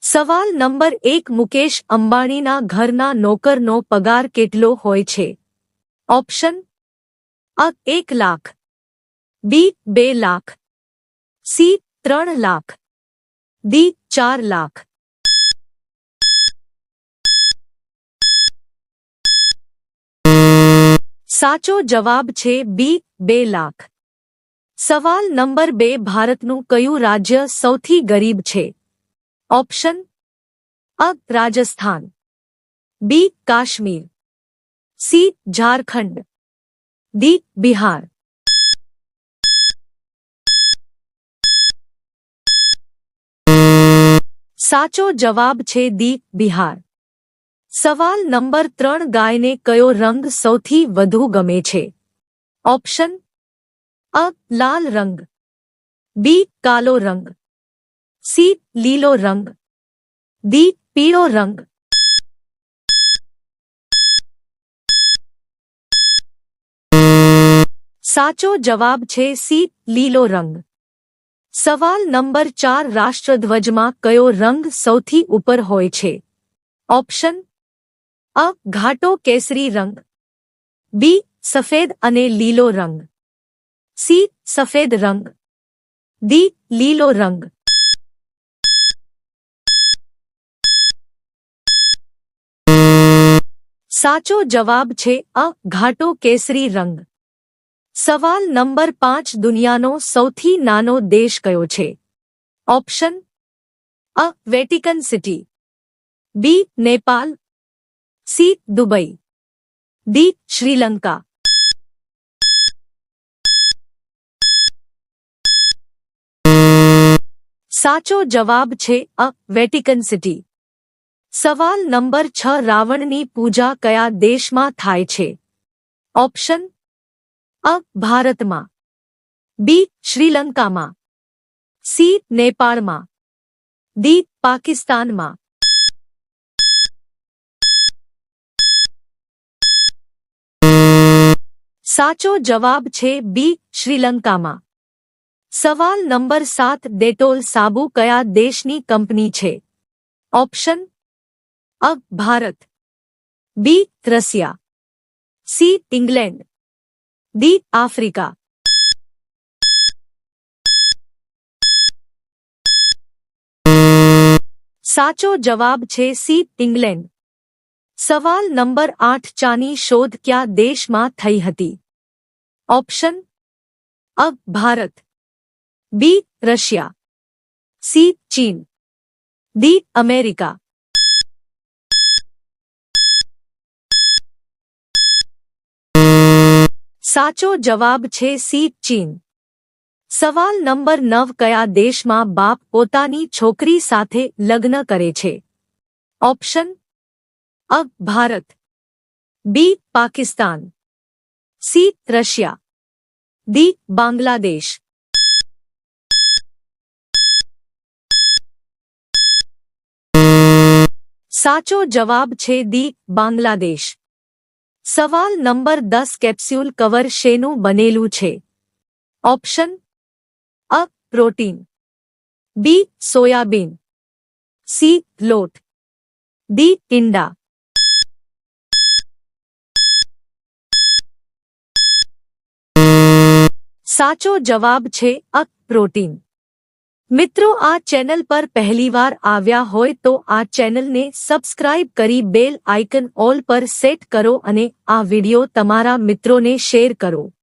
સવાલ નંબર 1 મુકેશ અંબાણીના ઘરના નોકરનો પગાર કેટલો હોય છે? ઓપ્શન અ 1 લાખ, બી 2 લાખ, સી 3 લાખ, ડી 4 લાખ. સાચો જવાબ છે બી 2 લાખ. સવાલ નંબર 2 ભારતનું કયું રાજ્ય સૌથી ગરીબ છે? ઓપ્શન અ રાજસ્થાન, બી કાશ્મીર, સી ઝારખંડ, ડી બિહાર. સાચો જવાબ છે ડી બિહાર. સવાલ નંબર 3 ગાયને કયો રંગ સૌથી વધુ ગમે છે? ઓપ્શન અ લાલ રંગ, બી કાલો રંગ, સી લીલો રંગ, ડી પીળો રંગ. સાચો જવાબ છે સી લીલો રંગ. સવાલ નંબર 4 રાષ્ટ્રધ્વજમાં કયો રંગ સૌથી ઉપર હોય છે? ઓપ્શન અ ઘાટો કેસરી રંગ, બી સફેદ અને લીલો રંગ, સી સફેદ રંગ, ડી લીલો રંગ. સાચો જવાબ છે અ ઘાટો કેસરી રંગ. સવાલ નંબર 5 દુનિયાનો સૌથી નાનો દેશ કયો છે? ઓપ્શન અ Vatican City, B Nepal, C Dubai, D Sri Lanka. સાચો જવાબ છે અ વેટિકન સિટી. સવાલ નંબર 6 રાવણની પૂજા કયા દેશમાં થાય છે? ઓપ્શન અ ભારતમાં, બી શ્રીલંકામાં, સી નેપાળમાં, ડી પાકિસ્તાનમાં. સાચો જવાબ છે બી શ્રીલંકામાં. સવાલ નંબર 7 ડેટોલ સાબુ કયા દેશની કંપની છે? ઓપ્શન અ Bharat, B Russia, C England, D Africa. સાચો જવાબ છે સી ઇંગ્લેન્ડ. સવાલ નંબર 8 ચાની શોધ કયા દેશમાં થઈ હતી? ઓપ્શન અ ભારત, બી રશિયા, સી ચીન, ડી અમેરિકા. સાચો જવાબ છે સી ચીન. સવાલ નંબર 9 કયા દેશમાં બાપ પોતાની છોકરી સાથે લગ્ન કરે છે? ઓપ્શન અ Bharat, B Pakistan, C Russia, D Bangladesh. સાચો જવાબ છે ડી બાંગ્લાદેશ. સવાલ નંબર 10 કેપ્સ્યુલ કવર શેનું બનેલું છે? ઓપ્શન અ પ્રોટીન, બી સોયાબીન, સી લોટ, ડી ઈંડા. સાચો જવાબ છે અ પ્રોટીન. મિત્રો, આ ચેનલ પર પહેલીવાર આવ્યા હોય તો આ ચેનલને સબસ્ક્રાઇબ કરી બેલ આઇકન ઓલ પર સેટ કરો અને આ વિડિયો તમારા મિત્રોને શેર કરો.